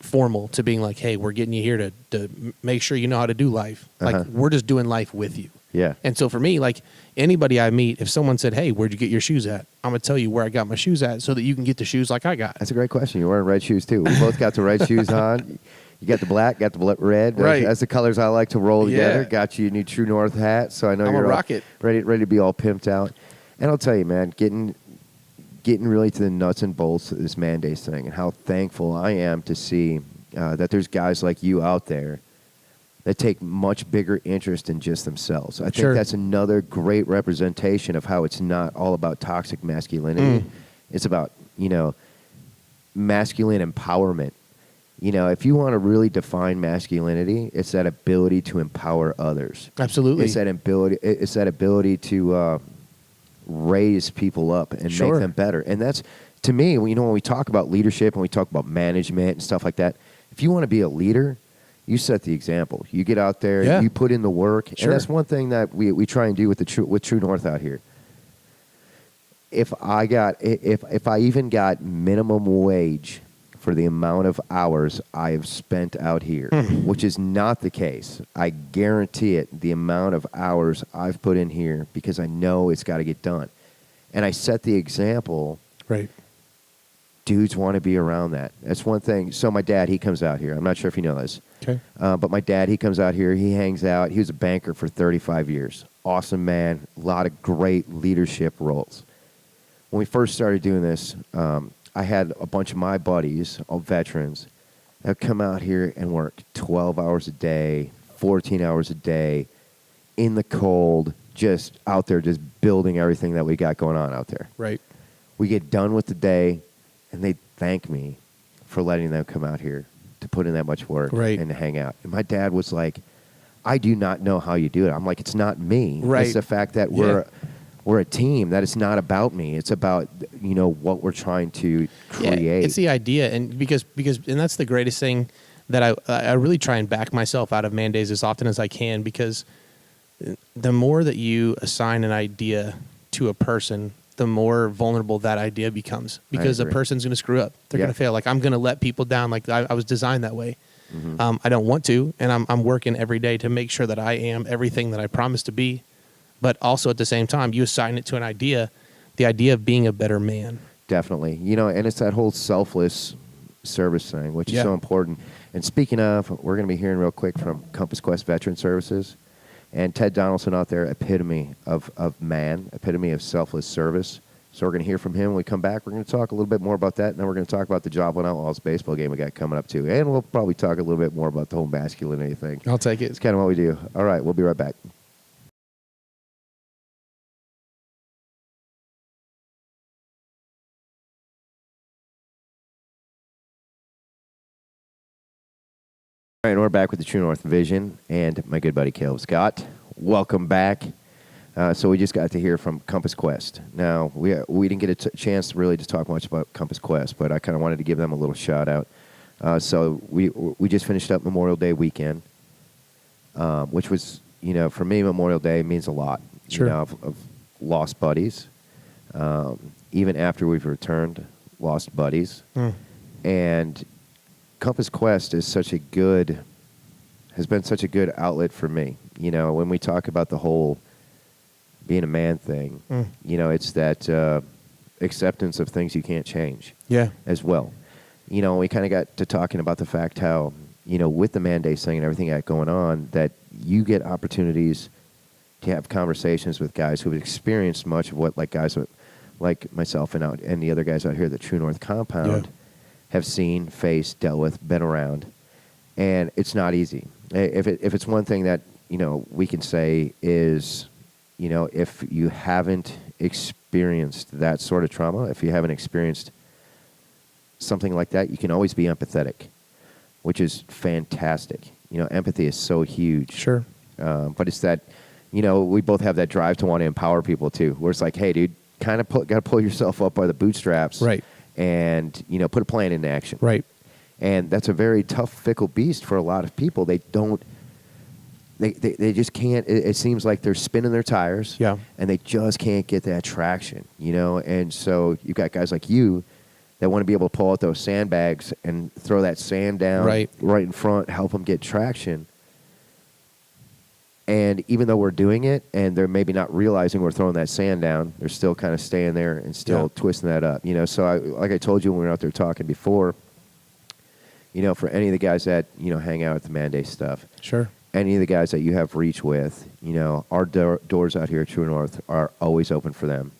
formal to being like, hey, we're getting you here to make sure you know how to do life. Like, we're just doing life with you. Yeah. And so for me, like anybody I meet, if someone said, hey, where'd you get your shoes at? I'm going to tell you where I got my shoes at so that you can get the shoes like I got. That's a great question. You're wearing red shoes, too. We both got the red shoes on. You got the black, got the red. Right. That's the colors I like to roll together. Yeah. Got you a new True North hat, so I know you're rock it. ready to be all pimped out. And I'll tell you, man, getting really to the nuts and bolts of this Man Days thing and how thankful I am to see that there's guys like you out there that take much bigger interest in just themselves. I think that's another great representation of how it's not all about toxic masculinity. It's about, masculine empowerment. If you want to really define masculinity, it's that ability to empower others. Absolutely. It's that ability to raise people up and make them better. And that's, to me, when we talk about leadership and we talk about management and stuff like that, if you want to be a leader, you set the example. You get out there, you put in the work, and that's one thing that we try and do with True North out here. If I even got minimum wage for the amount of hours I have spent out here, which is not the case, I guarantee it, the amount of hours I've put in here because I know it's got to get done. And I set the example. Right. Dudes want to be around that. That's one thing. So my dad, he comes out here. I'm not sure if you know this. Okay. But my dad, he comes out here. He hangs out. He was a banker for 35 years. Awesome man. A lot of great leadership roles. When we first started doing this, I had a bunch of my buddies, all veterans, that would come out here and work 12 hours a day, 14 hours a day, in the cold, just out there, just building everything that we got going on out there. Right. We get done with the day, and they thank me for letting them come out here to put in that much work and to hang out. And my dad was like, I do not know how you do it. I'm like, it's not me. Right. It's the fact that we're a team, that it's not about me. It's about, what we're trying to create. Yeah, it's the idea. And because that's the greatest thing that I really try and back myself out of Man Days as often as I can, because the more that you assign an idea to a person, the more vulnerable that idea becomes, because a person's going to screw up. They're going to fail. Like, I'm going to let people down. Like, I was designed that way. I don't want to, and I'm working every day to make sure that I am everything that I promised to be. But also at the same time, you assign it to an idea, the idea of being a better man. Definitely. And it's that whole selfless service thing, which is so important. And speaking of, we're going to be hearing real quick from Compass Quest Veteran Services. And Ted Donaldson out there, epitome of man, epitome of selfless service. So we're going to hear from him. When we come back, we're going to talk a little bit more about that. And then we're going to talk about the Joplin Outlaws baseball game we got coming up, too. And we'll probably talk a little bit more about the whole masculinity thing. I'll take it. It's kind of what we do. All right, we'll be right back. All right, and we're back with the True North Vision and my good buddy Caleb Scott. Welcome back. So we just got to hear from Compass Quest. Now, we didn't get a chance really to talk much about Compass Quest, but I kind of wanted to give them a little shout out. So we just finished up Memorial Day weekend, which was, for me, Memorial Day means a lot. Sure. Of lost buddies. Even after we've returned, lost buddies. And Compass Quest has been such a good outlet for me. When we talk about the whole being a man thing, it's that acceptance of things you can't change. Yeah. As well. We kind of got to talking about the fact how, with the Man Days thing and everything got going on, that you get opportunities to have conversations with guys who have experienced much of what guys like myself and the other guys out here at the True North compound have seen, faced, dealt with, been around. And it's not easy. If it's one thing that, we can say is, if you haven't experienced that sort of trauma, if you haven't experienced something like that, you can always be empathetic, which is fantastic. Empathy is so huge. Sure. But it's that, we both have that drive to want to empower people too, where it's like, hey, dude, kind of got to pull yourself up by the bootstraps. Right. And, put a plan into action. Right. And that's a very tough, fickle beast for a lot of people. They don't they just can't. It seems like they're spinning their tires, Yeah. and they just can't get that traction, you know. And so you've got guys like you that want to be able to pull out those sandbags and throw that sand down right in front, help them get traction. And even though we're doing it, and they're maybe not realizing we're throwing that sand down, they're still kind of staying there and still twisting that up, you know. So like I told you when we were out there talking before, you know, for any of the guys that, you know, hang out at the Man Day stuff, sure, any of the guys that you have reach with, you know, our doors out here at True North are always open for them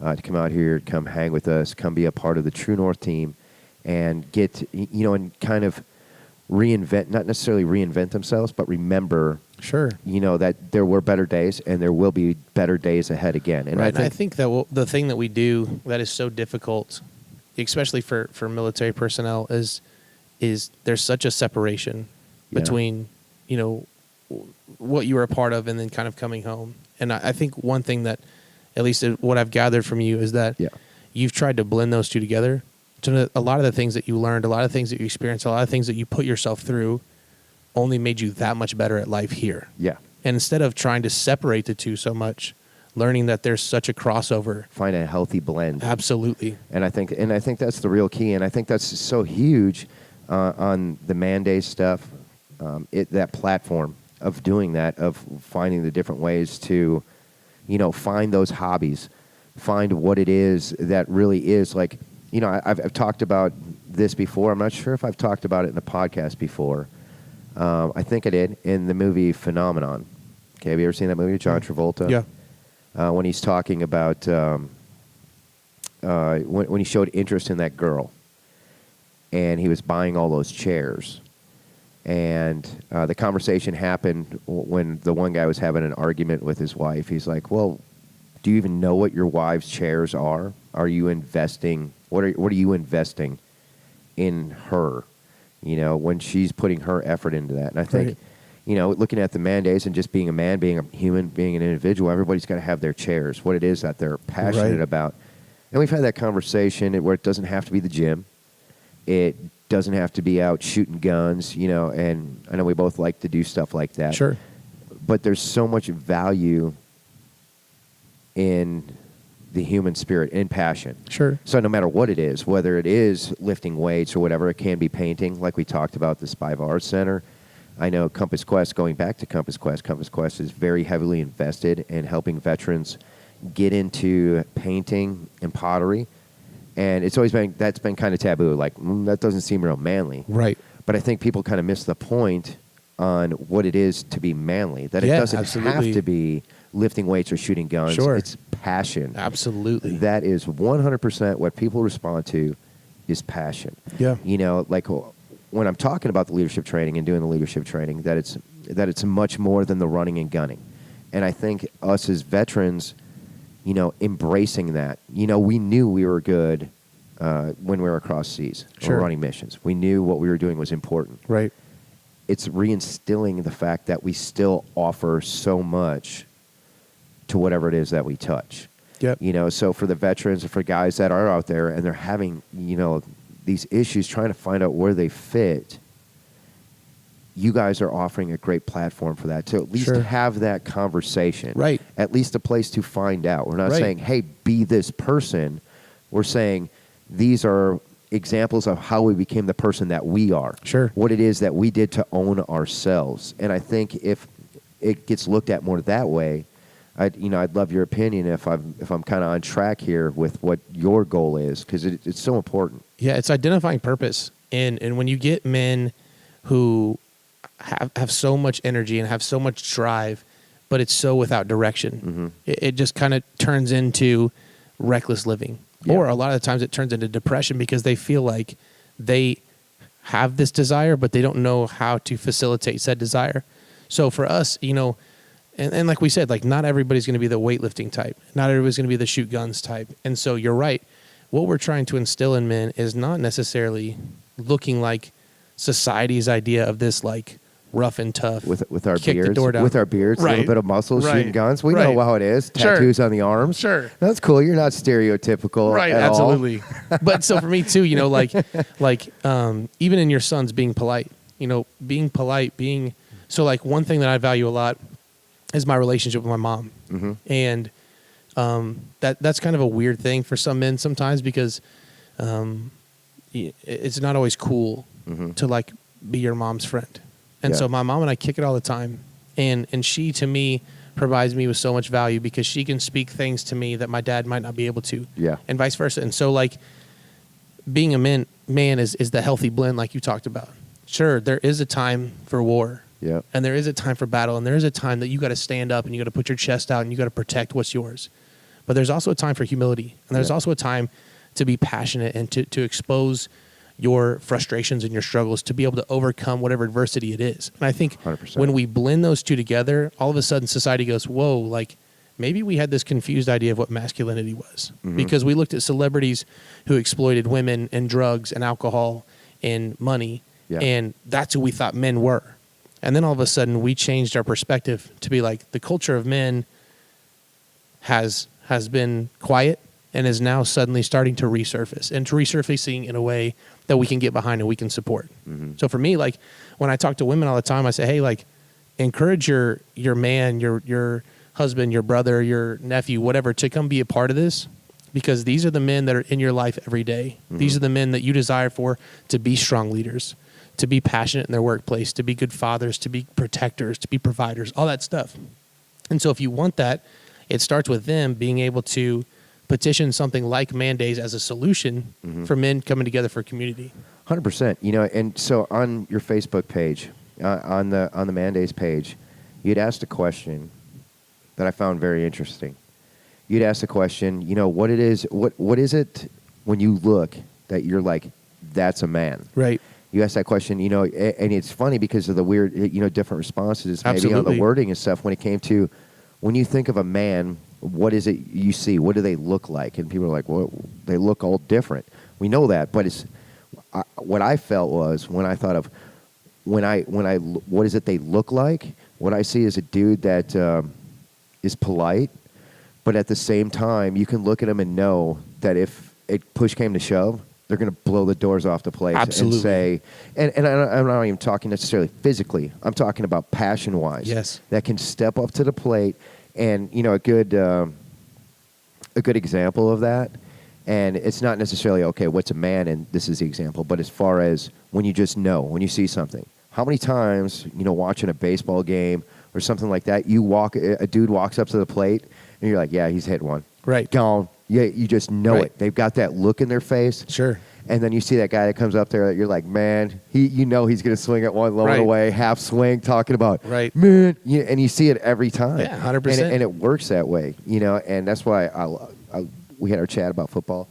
to come out here, come hang with us, come be a part of the True North team, and get, you know, and kind of reinvent, not necessarily reinvent themselves, but remember, sure, you know, that there were better days and there will be better days ahead again. And right. I think that the thing that we do that is so difficult, especially for military personnel, is there's such a separation between, you know, what you were a part of and then kind of coming home. And I think one thing that, at least what I've gathered from you, is that you've tried to blend those two together. So a lot of the things that you learned, a lot of things that you experienced, a lot of things that you put yourself through only made you that much better at life here. Yeah. And instead of trying to separate the two so much, learning that there's such a crossover. Find a healthy blend. Absolutely. And I think that's the real key. And I think that's so huge on the Man Day stuff, that platform of doing that, of finding the different ways to, you know, find those hobbies, find what it is that really is like, you know, I've talked about this before. I'm not sure if I've talked about it in a podcast before. I think I did in the movie Phenomenon. Okay, have you ever seen that movie, John Travolta? Yeah. When he's talking about when he showed interest in that girl, and he was buying all those chairs, and the conversation happened when the one guy was having an argument with his wife. He's like, "Well, do you even know what your wife's chairs are? Are you investing? What are you investing in her? You know, when she's putting her effort into that." And I think, you know, looking at the Man Days and just being a man, being a human, being an individual, everybody's got to have their chairs, what it is that they're passionate about. And we've had that conversation where it doesn't have to be the gym. It doesn't have to be out shooting guns, you know, and I know we both like to do stuff like that. Sure. But there's so much value in the human spirit, in passion. Sure. So no matter what it is, whether it is lifting weights or whatever, it can be painting, like we talked about the Spiva Arts Center. I know Compass Quest, going back to Compass Quest is very heavily invested in helping veterans get into painting and pottery. And it's always been, that's been kind of taboo, like, that doesn't seem real manly. Right. But I think people kind of miss the point on what it is to be manly, that it doesn't have to be lifting weights or shooting guns. Sure. It's passion. Absolutely. That is 100% what people respond to is passion. Yeah. You know, like when I'm talking about the leadership training and doing the leadership training, that it's much more than the running and gunning. And I think us as veterans, you know, embracing that. You know, we knew we were good when we were across seas or running missions. We knew what we were doing was important. Right. It's reinstilling the fact that we still offer so much to whatever it is that we touch. Yep. You know, so for the veterans and for guys that are out there and they're having, you know, these issues trying to find out where they fit, you guys are offering a great platform for that, to at least have that conversation. Right. At least a place to find out. We're not saying, hey, be this person. We're saying these are examples of how we became the person that we are. Sure. What it is that we did to own ourselves. And I think if it gets looked at more that way, I'd love your opinion if I'm kind of on track here with what your goal is, because it's so important. Yeah, it's identifying purpose. And when you get men who have so much energy and have so much drive, but it's so without direction, it just kind of turns into reckless living. Yeah. Or a lot of the times it turns into depression because they feel like they have this desire, but they don't know how to facilitate said desire. So for us, you know, and like we said, like not everybody's going to be the weightlifting type. Not everybody's going to be the shoot guns type. And so you're right. What we're trying to instill in men is not necessarily looking like society's idea of this like rough and tough. With our kick beards, the door down. with our beards, a little bit of muscle, shooting guns. We know how it is. Tattoos on the arms. Sure. That's cool. You're not stereotypical at absolutely. all. But so for me too, you know, like even in your sons being polite, you know, being polite, being So like one thing that I value a lot is my relationship with my mom. Mm-hmm. And that's kind of a weird thing for some men sometimes because it's not always cool to like be your mom's friend. And so my mom and I kick it all the time. And she, to me, provides me with so much value because she can speak things to me that my dad might not be able to. Yeah. And vice versa. And so like being a man is the healthy blend like you talked about. Sure, there is a time for war. Yeah. And there is a time for battle. And there is a time that you got to stand up and you got to put your chest out and you got to protect what's yours. But there's also a time for humility. And there's also a time to be passionate and to expose your frustrations and your struggles to be able to overcome whatever adversity it is. And I think 100%. when we blend those two together, all of a sudden society goes, whoa, like maybe we had this confused idea of what masculinity was because we looked at celebrities who exploited women and drugs and alcohol and money. Yeah. And that's who we thought men were. And then all of a sudden we changed our perspective to be like the culture of men has been quiet and is now suddenly starting to resurface and to resurfacing in a way that we can get behind and we can support. So for me, like when I talk to women all the time, I say, hey, like encourage your man, your husband, your brother, your nephew, whatever, to come be a part of this because these are the men that are in your life every day. These are the men that you desire for to be strong leaders, to be passionate in their workplace, to be good fathers, to be protectors, to be providers, all that stuff. And so if you want that, it starts with them being able to petition something like Man Days as a solution for men coming together for community. 100%. You know, and so on your Facebook page, on the Man Days page, you'd asked a question that I found very interesting. You'd asked the question, you know, what is it when you look that you're like, that's a man? Right. You asked that question, you know, and it's funny because of the weird, you know, different responses maybe Absolutely. on the wording and stuff when it came to, when you think of a man, what is it you see? What do they look like? And people are like, well, they look all different. We know that, but it's what I felt was when I thought of what is it they look like? What I see is a dude that is polite, but at the same time, you can look at him and know that if push came to shove, they're going to blow the doors off the place. Absolutely. And say, and I'm not even talking necessarily physically. I'm talking about passion-wise. Yes. That can step up to the plate. And, you know, a good example of that, and it's not necessarily, okay, what's a man, and this is the example, but as far as when you just know, when you see something. How many times, you know, watching a baseball game or something like that, a dude walks up to the plate, and you're like, yeah, he's hit one. Right. Gone. Yeah, you just know Right. it. They've got that look in their face. Sure. And then you see that guy that comes up there that you're like, man, you know he's going to swing at one low Right. away, half swing, talking about, Right. man, and you see it every time. Yeah, 100%. And it works that way, you know, and that's why we had our chat about football.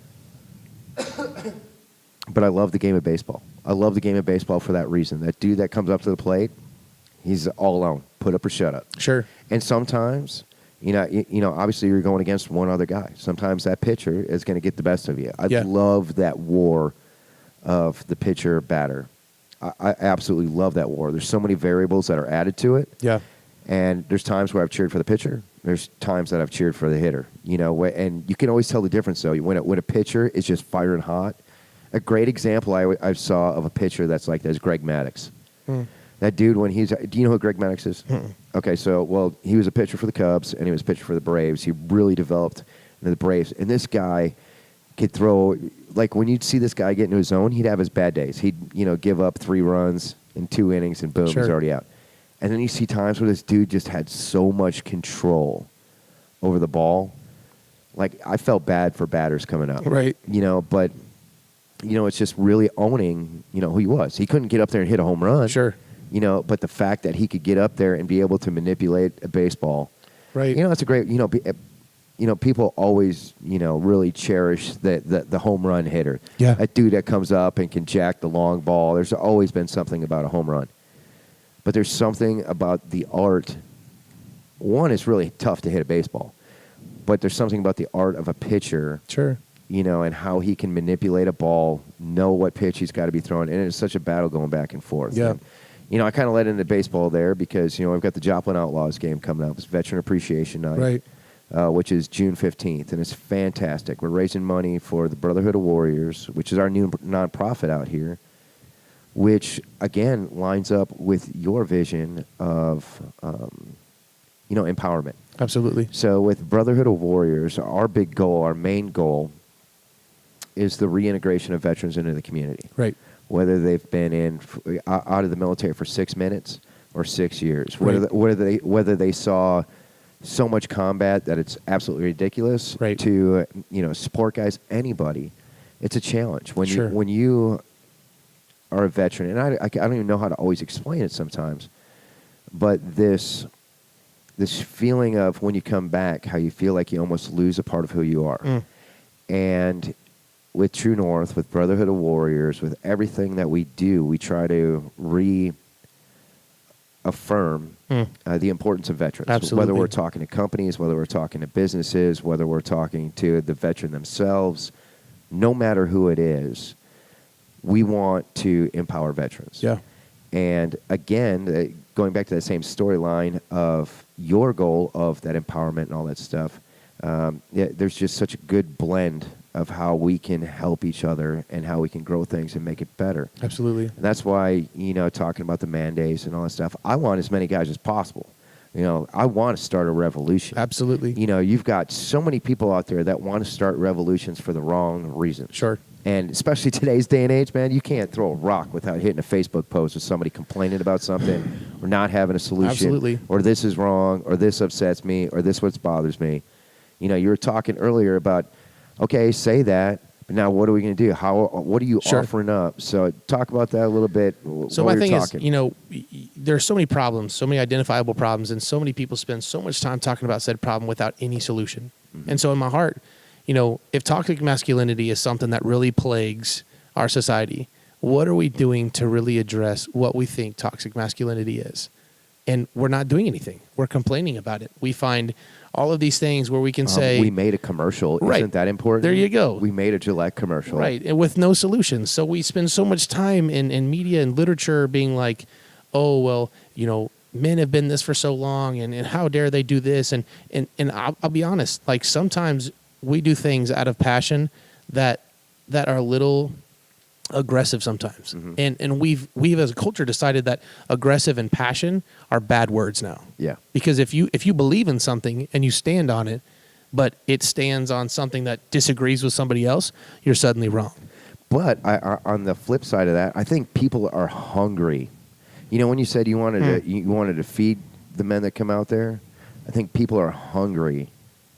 But I love the game of baseball. I love the game of baseball for that reason. That dude that comes up to the plate, he's all alone, put up or shut up. Sure. And sometimes, you know, obviously you're going against one other guy. Sometimes that pitcher is going to get the best of you. I love that war of the pitcher-batter. I absolutely love that war. There's so many variables that are added to it. Yeah. And there's times where I've cheered for the pitcher. There's times that I've cheered for the hitter. You know, and you can always tell the difference, though. When a pitcher is just firing hot. A great example I saw of a pitcher that's like that is Greg Maddux. That dude, do you know who Greg Maddux is? Okay, so, he was a pitcher for the Cubs, and he was a pitcher for the Braves. He really developed into the Braves. And this guy could throw, like, when you'd see this guy get into his zone, he'd have his bad days. He'd, you know, give up 3 runs in 2 innings, and boom, Sure. he's already out. And then you see times where this dude just had so much control over the ball. Like, I felt bad for batters coming up. Right. You know, but, you know, it's just really owning, you know, who he was. He couldn't get up there and hit a home run. Sure. You know, but the fact that he could get up there and be able to manipulate a baseball, Right. you know, it's a great, you know, people always, you know, really cherish the home run hitter. Yeah. That dude that comes up and can jack the long ball. There's always been something about a home run. But there's something about the art. One, it's really tough to hit a baseball. But there's something about the art of a pitcher. Sure. You know, and how he can manipulate a ball, know what pitch he's got to be throwing. And it's such a battle going back and forth. Yeah. And, you know, I kind of led into baseball there because, you know, we've got the Joplin Outlaws game coming up. It's Veteran Appreciation Night, Right. Which is June 15th, and it's fantastic. We're raising money for the Brotherhood of Warriors, which is our new nonprofit out here. which again lines up with your vision of, empowerment. Absolutely. So with Brotherhood of Warriors, our big goal, our main goal, is the reintegration of veterans into the community. Right. Whether they've been out of the military for 6 minutes or 6 years, Right. whether they saw so much combat that it's absolutely ridiculous, Right. to support guys, anybody, it's a challenge when Sure. you are a veteran, and I don't even know how to always explain it sometimes, but this feeling of when you come back, how you feel like you almost lose a part of who you are. And with True North, with Brotherhood of Warriors, with everything that we do, we try to reaffirm the importance of veterans. Absolutely. Whether we're talking to companies, whether we're talking to businesses, whether we're talking to the veteran themselves, no matter who it is, we want to empower veterans. Yeah. And again, going back to that same storyline of your goal of that empowerment and all that stuff, there's just such a good blend of how we can help each other and how we can grow things and make it better. Absolutely. And that's why, talking about the mandates and all that stuff, I want as many guys as possible. I want to start a revolution. Absolutely. You've got so many people out there that want to start revolutions for the wrong reasons. Sure. And especially today's day and age, man, you can't throw a rock without hitting a Facebook post with somebody complaining about something or not having a solution. Absolutely. Or this is wrong, or this upsets me, or this what bothers me. You were talking earlier about, okay, say that, but now what are we going to do? What are you Sure. offering up? So talk about that a little bit. So my thing is, there are so many problems, so many identifiable problems, and so many people spend so much time talking about said problem without any solution. Mm-hmm. And so in my heart, if toxic masculinity is something that really plagues our society, what are we doing to really address what we think toxic masculinity is? And we're not doing anything. We're complaining about it. We find all of these things where we can say... we made a commercial. Right. Isn't that important? There you go. We made a Gillette commercial. Right, and with no solutions. So we spend so much time in media and literature being like, oh, well, men have been this for so long, and how dare they do this? And I'll be honest, like sometimes we do things out of passion that are a little aggressive sometimes. Mm-hmm. And we've as a culture decided that aggressive and passion are bad words now. Yeah. Because if you believe in something and you stand on it, but it stands on something that disagrees with somebody else, you're suddenly wrong. But on the flip side of that, I think people are hungry. When you said you wanted to feed the men that come out there, I think people are hungry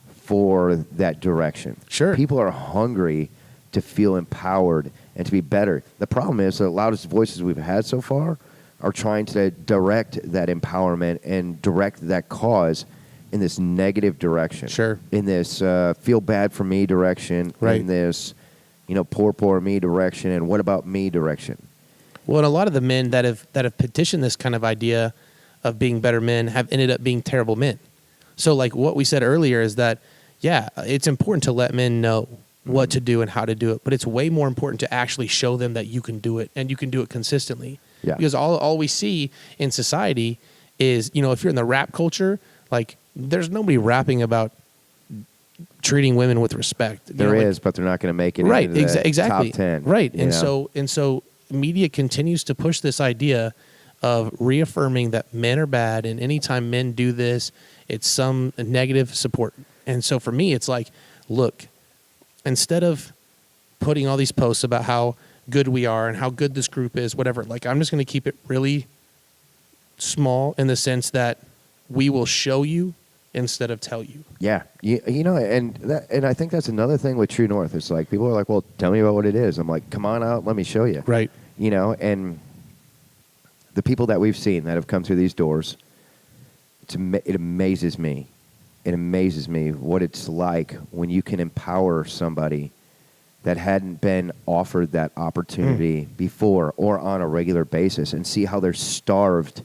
for that direction. Sure. People are hungry to feel empowered and to be better. The problem is the loudest voices we've had so far are trying to direct that empowerment and direct that cause in this negative direction. Sure. In this feel bad for me direction. Right. In this, poor me direction, and what about me direction. Well, and a lot of the men that have petitioned this kind of idea of being better men have ended up being terrible men. So like what we said earlier is that, yeah, it's important to let men know what to do and how to do it, but it's way more important to actually show them that you can do it and you can do it consistently. Yeah. Because all we see in society is, if you're in the rap culture, like there's nobody rapping about treating women with respect. There is, but they're not going to make it right, into the exactly. top 10. Right. And so media continues to push this idea of reaffirming that men are bad, and anytime men do this, it's some negative support. And so for me, it's like, look, instead of putting all these posts about how good we are and how good this group is, whatever, like I'm just going to keep it really small in the sense that we will show you instead of tell you. Yeah. And I think that's another thing with True North. It's like people are like, well, tell me about what it is. I'm like, come on out, let me show you. Right. And the people that we've seen that have come through these doors, it amazes me. It amazes me what it's like when you can empower somebody that hadn't been offered that opportunity before or on a regular basis, and see how they're starved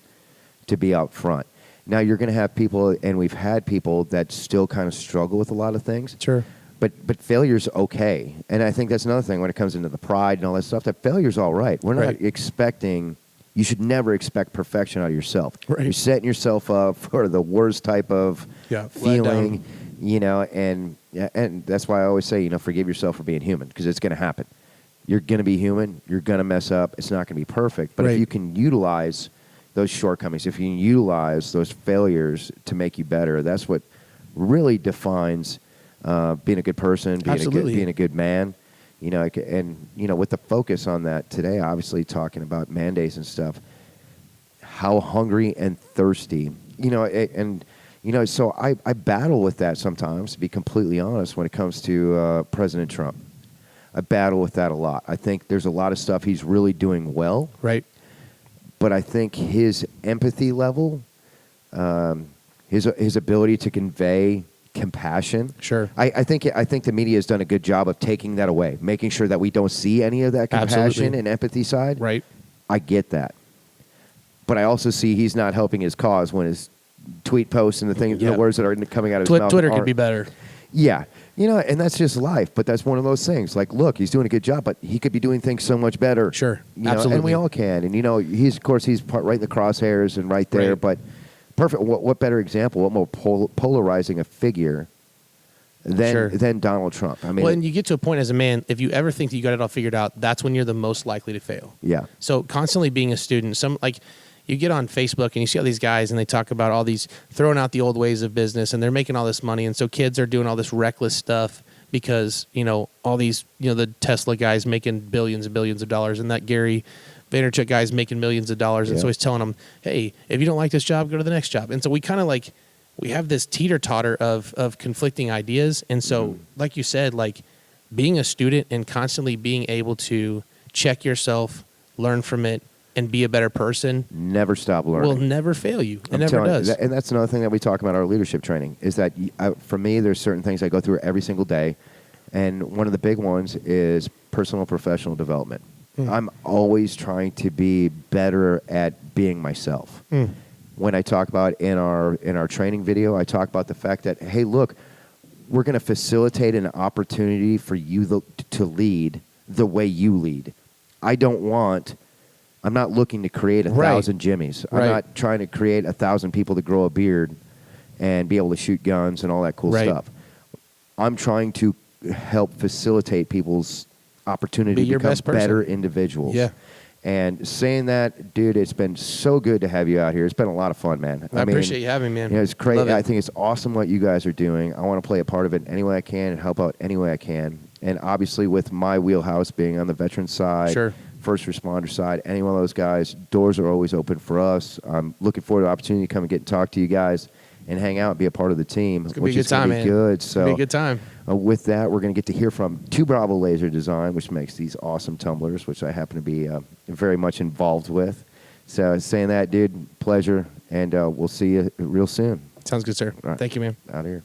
to be out front. Now you're going to have people, and we've had people that still kind of struggle with a lot of things. Sure. But failure's okay. And I think that's another thing when it comes into the pride and all that stuff, that failure's all right. We're not expecting... You should never expect perfection out of yourself. Right. You're setting yourself up for the worst type of feeling, and that's why I always say, forgive yourself for being human, because it's going to happen. You're going to be human. You're going to mess up. It's not going to be perfect. But if you can utilize those shortcomings, if you can utilize those failures to make you better, that's what really defines being a good person, being a good man. You know, and you know, with the focus on that today, obviously talking about mandates and stuff, how hungry and thirsty, you know, and you know, so I battle with that sometimes, to be completely honest, when it comes to President Trump. I battle with that a lot. I think there's a lot of stuff he's really doing well. Right. But I think his empathy level, his ability to convey compassion. Sure. I think the media has done a good job of taking that away, making sure that we don't see any of that compassion and empathy side. Right. I get that. But I also see he's not helping his cause when his tweet posts and the things, the words that are coming out of his mouth. Twitter could be better. Yeah. You know, and that's just life, but that's one of those things. Like, look, he's doing a good job, but he could be doing things so much better. Sure, absolutely. And we all can. And, you know, he's right in the crosshairs and right there, but perfect. What better example, what more polarizing a figure than Donald Trump? I mean, well, and you get to a point as a man, if you ever think that you got it all figured out, that's when you're the most likely to fail. Yeah. So constantly being a student, you get on Facebook and you see all these guys and they talk about all these throwing out the old ways of business and they're making all this money. And so kids are doing all this reckless stuff because, you know, all these, you know, the Tesla guys making billions and billions of dollars and that Gary Vaynerchuk guy's making millions of dollars. And so he's telling them, hey, if you don't like this job, go to the next job. And so we kind of we have this teeter-totter of conflicting ideas. And so, like you said, being a student and constantly being able to check yourself, learn from it, and be a better person. Never stop learning. Will never fail you. It never does. And that's another thing that we talk about in our leadership training is that for me, there's certain things I go through every single day. And one of the big ones is personal and professional development. I'm always trying to be better at being myself. When I talk about in our training video, I talk about the fact that, hey, look, we're going to facilitate an opportunity for you to lead the way you lead. I'm not looking to create 1,000 Jimmys. I'm not trying to create 1,000 people to grow a beard and be able to shoot guns and all that cool stuff. I'm trying to help facilitate people's opportunity to become better individuals. Yeah. And saying that, dude, it's been so good to have you out here. It's been a lot of fun, man. I appreciate you having me, man. You know, it's crazy. I think it's awesome what you guys are doing. I want to play a part of it any way I can and help out any way I can. And obviously with my wheelhouse being on the veteran side, first responder side, any one of those guys, doors are always open for us. I'm looking forward to the opportunity to come and get and talk to you guys and hang out and be a part of the team, which is going to be good. So, it'll be a good time. With that, we're going to get to hear from 2 Bravo Laser Design, which makes these awesome tumblers, which I happen to be very much involved with. So saying that, dude, pleasure, and we'll see you real soon. Sounds good, sir. Right. Thank you, man. Out of here.